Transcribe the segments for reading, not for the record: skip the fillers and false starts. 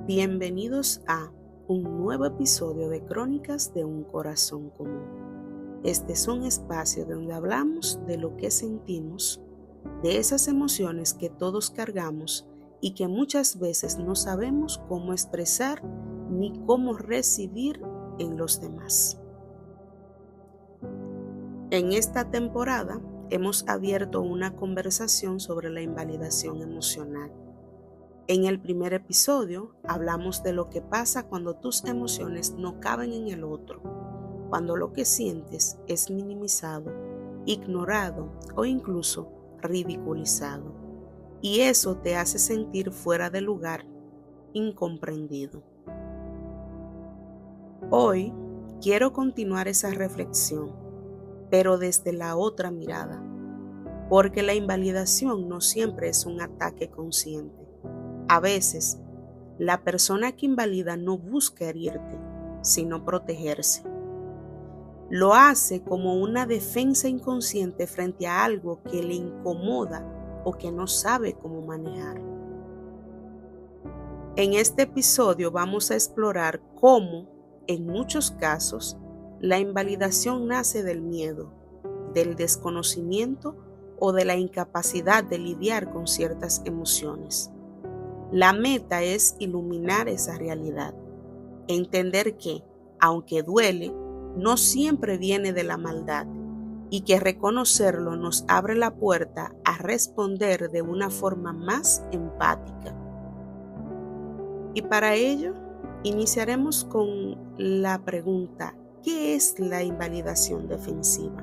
Bienvenidos a un nuevo episodio de Crónicas de un Corazón Común. Este es un espacio donde hablamos de lo que sentimos, de esas emociones que todos cargamos y que muchas veces no sabemos cómo expresar ni cómo recibir en los demás. En esta temporada hemos abierto una conversación sobre la invalidación emocional. En el primer episodio hablamos de lo que pasa cuando tus emociones no caben en el otro, cuando lo que sientes es minimizado, ignorado o incluso ridiculizado, y eso te hace sentir fuera de lugar, incomprendido. Hoy quiero continuar esa reflexión, pero desde la otra mirada, porque la invalidación no siempre es un ataque consciente. A veces, la persona que invalida no busca herirte, sino protegerse. Lo hace como una defensa inconsciente frente a algo que le incomoda o que no sabe cómo manejar. En este episodio vamos a explorar cómo, en muchos casos, la invalidación nace del miedo, del desconocimiento o de la incapacidad de lidiar con ciertas emociones. La meta es iluminar esa realidad, entender que, aunque duele, no siempre viene de la maldad y que reconocerlo nos abre la puerta a responder de una forma más empática. Y para ello, iniciaremos con la pregunta: ¿qué es la invalidación defensiva?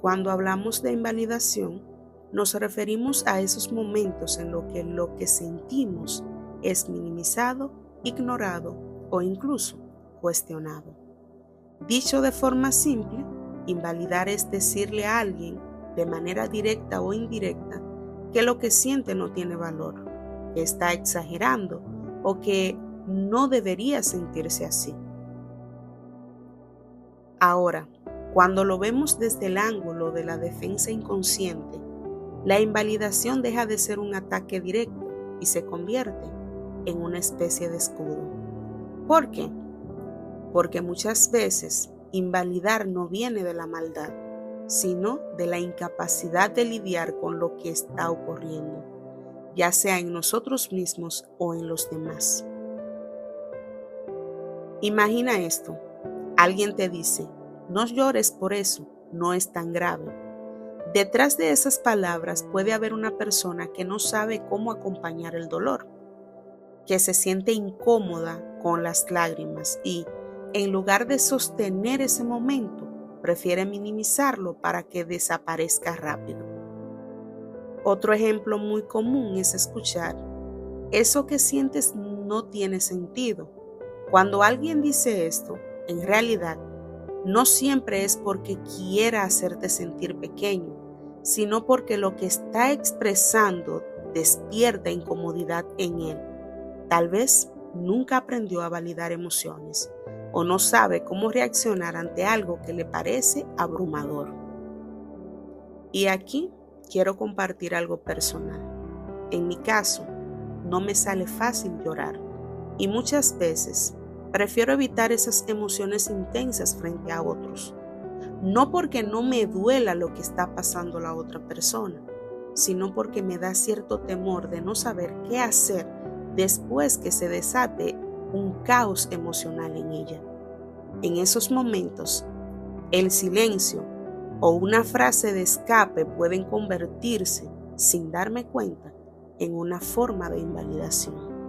Cuando hablamos de invalidación, nos referimos a esos momentos en los que lo que sentimos es minimizado, ignorado o incluso cuestionado. Dicho de forma simple, invalidar es decirle a alguien, de manera directa o indirecta, que lo que siente no tiene valor, que está exagerando o que no debería sentirse así. Ahora, cuando lo vemos desde el ángulo de la defensa inconsciente, la invalidación deja de ser un ataque directo y se convierte en una especie de escudo. ¿Por qué? Porque muchas veces invalidar no viene de la maldad, sino de la incapacidad de lidiar con lo que está ocurriendo, ya sea en nosotros mismos o en los demás. Imagina esto: alguien te dice, no llores por eso, no es tan grave. Detrás de esas palabras puede haber una persona que no sabe cómo acompañar el dolor, que se siente incómoda con las lágrimas y, en lugar de sostener ese momento, prefiere minimizarlo para que desaparezca rápido. Otro ejemplo muy común es escuchar: eso que sientes no tiene sentido. Cuando alguien dice esto, en realidad, no siempre es porque quiera hacerte sentir pequeño, sino porque lo que está expresando despierta incomodidad en él. Tal vez nunca aprendió a validar emociones o no sabe cómo reaccionar ante algo que le parece abrumador. Y aquí quiero compartir algo personal. En mi caso, no me sale fácil llorar y muchas veces prefiero evitar esas emociones intensas frente a otros. No porque no me duela lo que está pasando la otra persona, sino porque me da cierto temor de no saber qué hacer después que se desate un caos emocional en ella. En esos momentos, el silencio o una frase de escape pueden convertirse, sin darme cuenta, en una forma de invalidación.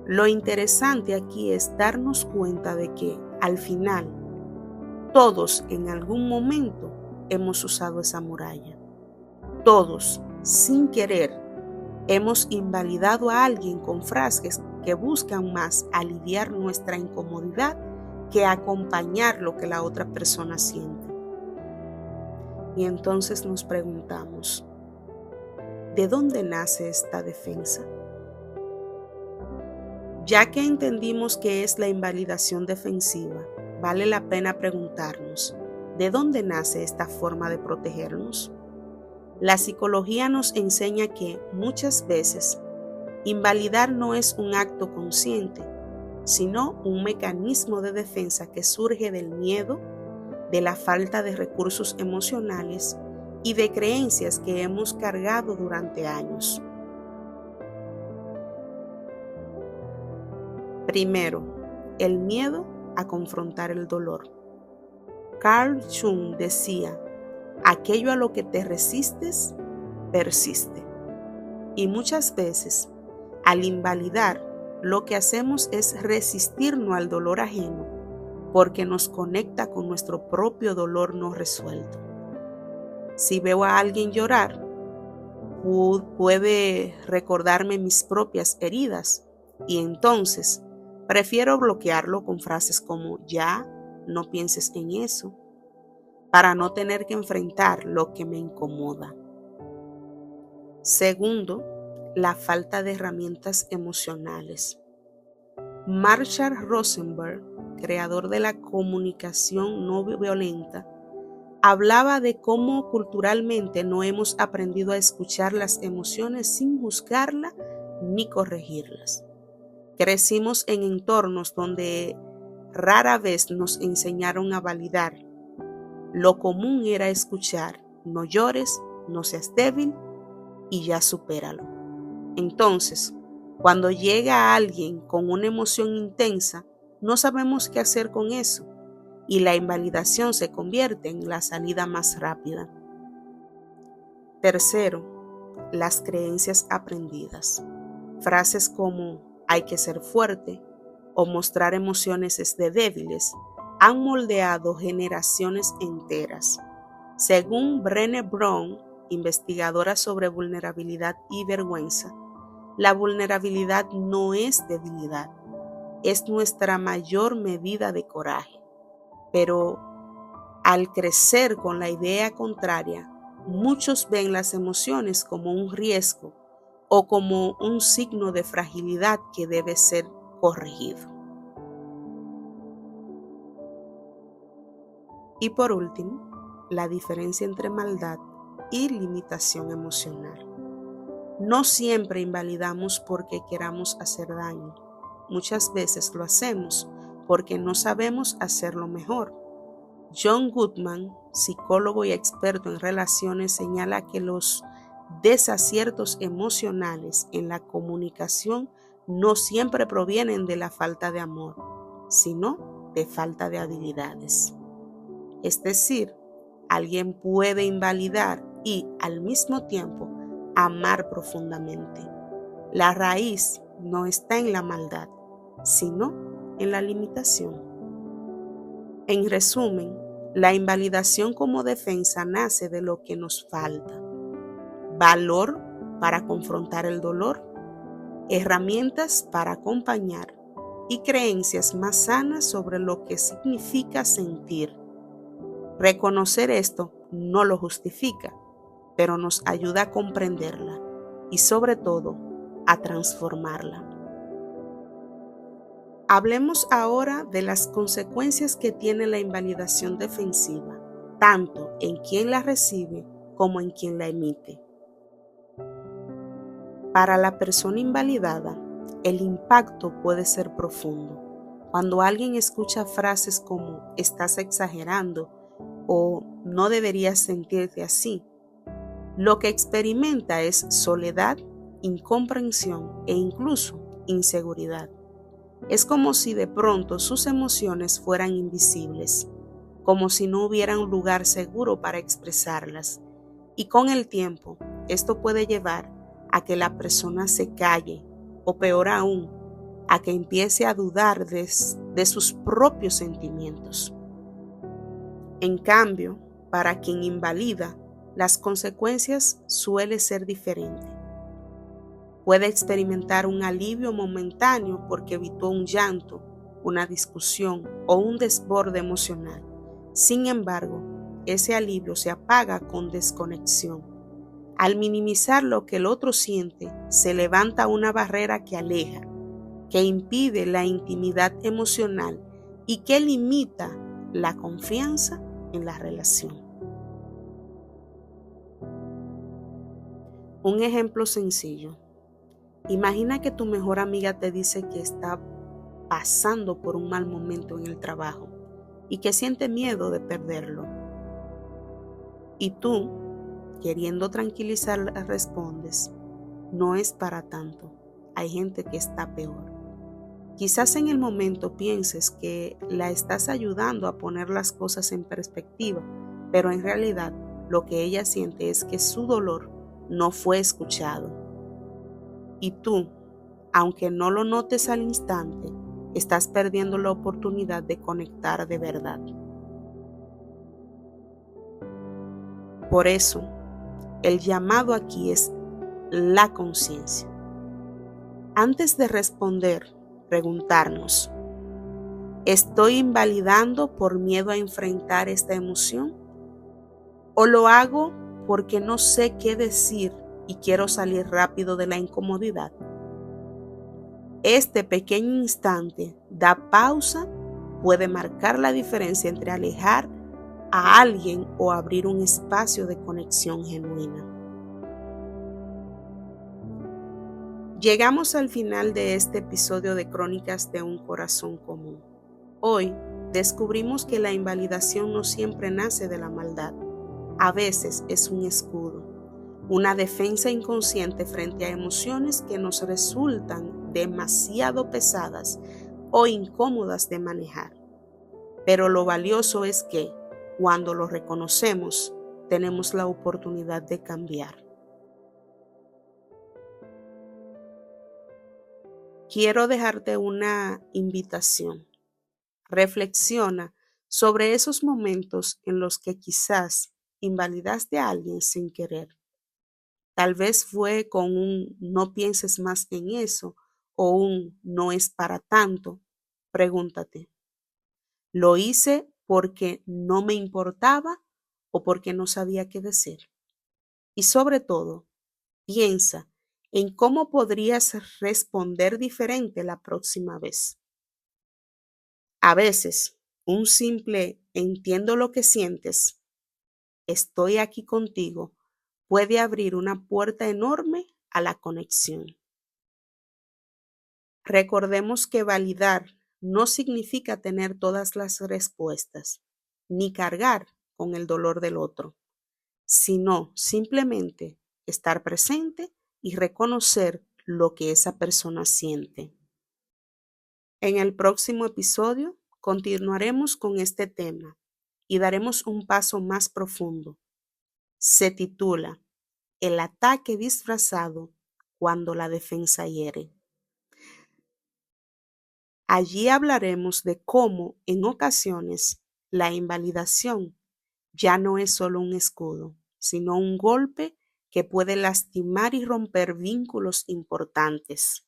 Lo interesante aquí es darnos cuenta de que, al final, todos en algún momento hemos usado esa muralla. Todos, sin querer, hemos invalidado a alguien con frases que buscan más aliviar nuestra incomodidad que acompañar lo que la otra persona siente. Y entonces nos preguntamos, ¿de dónde nace esta defensa? Ya que entendimos qué es la invalidación defensiva, vale la pena preguntarnos, ¿de dónde nace esta forma de protegernos? La psicología nos enseña que muchas veces invalidar no es un acto consciente, sino un mecanismo de defensa que surge del miedo, de la falta de recursos emocionales y de creencias que hemos cargado durante años. Primero, el miedo a confrontar el dolor. Carl Jung decía, aquello a lo que te resistes, persiste. Y muchas veces, al invalidar, lo que hacemos es resistirnos al dolor ajeno, porque nos conecta con nuestro propio dolor no resuelto. Si veo a alguien llorar, puede recordarme mis propias heridas, y entonces prefiero bloquearlo con frases como ya, no pienses en eso, para no tener que enfrentar lo que me incomoda. Segundo, la falta de herramientas emocionales. Marshall Rosenberg, creador de la comunicación no violenta, hablaba de cómo culturalmente no hemos aprendido a escuchar las emociones sin juzgarlas ni corregirlas. Crecimos en entornos donde rara vez nos enseñaron a validar. Lo común era escuchar, no llores, no seas débil y ya supéralo. Entonces, cuando llega alguien con una emoción intensa, no sabemos qué hacer con eso y la invalidación se convierte en la salida más rápida. Tercero, las creencias aprendidas. Frases como hay que ser fuerte o mostrar emociones es de débiles han moldeado generaciones enteras. Según Brené Brown, investigadora sobre vulnerabilidad y vergüenza, la vulnerabilidad no es debilidad, es nuestra mayor medida de coraje. Pero al crecer con la idea contraria, muchos ven las emociones como un riesgo o como un signo de fragilidad que debe ser corregido. Y por último, la diferencia entre maldad y limitación emocional. No siempre invalidamos porque queramos hacer daño. Muchas veces lo hacemos porque no sabemos hacerlo mejor. John Gottman, psicólogo y experto en relaciones, señala que los desaciertos emocionales en la comunicación no siempre provienen de la falta de amor, sino de falta de habilidades. Es decir, alguien puede invalidar y, al mismo tiempo, amar profundamente. La raíz no está en la maldad, sino en la limitación. En resumen, la invalidación como defensa nace de lo que nos falta: valor para confrontar el dolor, herramientas para acompañar y creencias más sanas sobre lo que significa sentir. Reconocer esto no lo justifica, pero nos ayuda a comprenderla y sobre todo a transformarla. Hablemos ahora de las consecuencias que tiene la invalidación defensiva, tanto en quien la recibe como en quien la emite. Para la persona invalidada, el impacto puede ser profundo. Cuando alguien escucha frases como "estás exagerando" o "no deberías sentirte así", lo que experimenta es soledad, incomprensión e incluso inseguridad. Es como si de pronto sus emociones fueran invisibles, como si no hubiera un lugar seguro para expresarlas. Y con el tiempo, esto puede llevar a que la persona se calle, o peor aún, a que empiece a dudar de sus propios sentimientos. En cambio, para quien invalida, las consecuencias suelen ser diferentes. Puede experimentar un alivio momentáneo porque evitó un llanto, una discusión o un desborde emocional. Sin embargo, ese alivio se apaga con desconexión. Al minimizar lo que el otro siente, se levanta una barrera que aleja, que impide la intimidad emocional y que limita la confianza en la relación. Un ejemplo sencillo. Imagina que tu mejor amiga te dice que está pasando por un mal momento en el trabajo y que siente miedo de perderlo. Y tú, queriendo tranquilizarla, respondes, no es para tanto, hay gente que está peor. Quizás en el momento pienses que la estás ayudando a poner las cosas en perspectiva, pero en realidad lo que ella siente es que su dolor no fue escuchado. Y tú, aunque no lo notes al instante, estás perdiendo la oportunidad de conectar de verdad. Por eso, el llamado aquí es la conciencia. Antes de responder, preguntarnos, ¿estoy invalidando por miedo a enfrentar esta emoción? ¿O lo hago porque no sé qué decir y quiero salir rápido de la incomodidad? Este pequeño instante da pausa, puede marcar la diferencia entre alejar a alguien o abrir un espacio de conexión genuina. Llegamos al final de este episodio de Crónicas de un Corazón Común. Hoy descubrimos que la invalidación no siempre nace de la maldad. A veces es un escudo, una defensa inconsciente frente a emociones que nos resultan demasiado pesadas o incómodas de manejar. Pero lo valioso es que, cuando lo reconocemos, tenemos la oportunidad de cambiar. Quiero dejarte una invitación. Reflexiona sobre esos momentos en los que quizás invalidaste a alguien sin querer. Tal vez fue con un no pienses más en eso o un no es para tanto. Pregúntate, ¿lo hice porque no me importaba o porque no sabía qué decir? Y sobre todo, piensa en cómo podrías responder diferente la próxima vez. A veces, un simple entiendo lo que sientes, estoy aquí contigo, puede abrir una puerta enorme a la conexión. Recordemos que validar no significa tener todas las respuestas, ni cargar con el dolor del otro, sino simplemente estar presente y reconocer lo que esa persona siente. En el próximo episodio continuaremos con este tema y daremos un paso más profundo. Se titula El ataque disfrazado cuando la defensa hiere. Allí hablaremos de cómo, en ocasiones, la invalidación ya no es solo un escudo, sino un golpe que puede lastimar y romper vínculos importantes.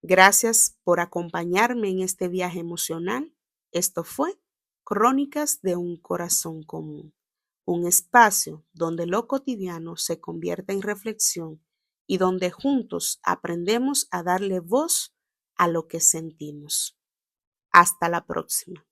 Gracias por acompañarme en este viaje emocional. Esto fue Crónicas de un Corazón Común, un espacio donde lo cotidiano se convierte en reflexión y donde juntos aprendemos a darle voz a lo que sentimos. Hasta la próxima.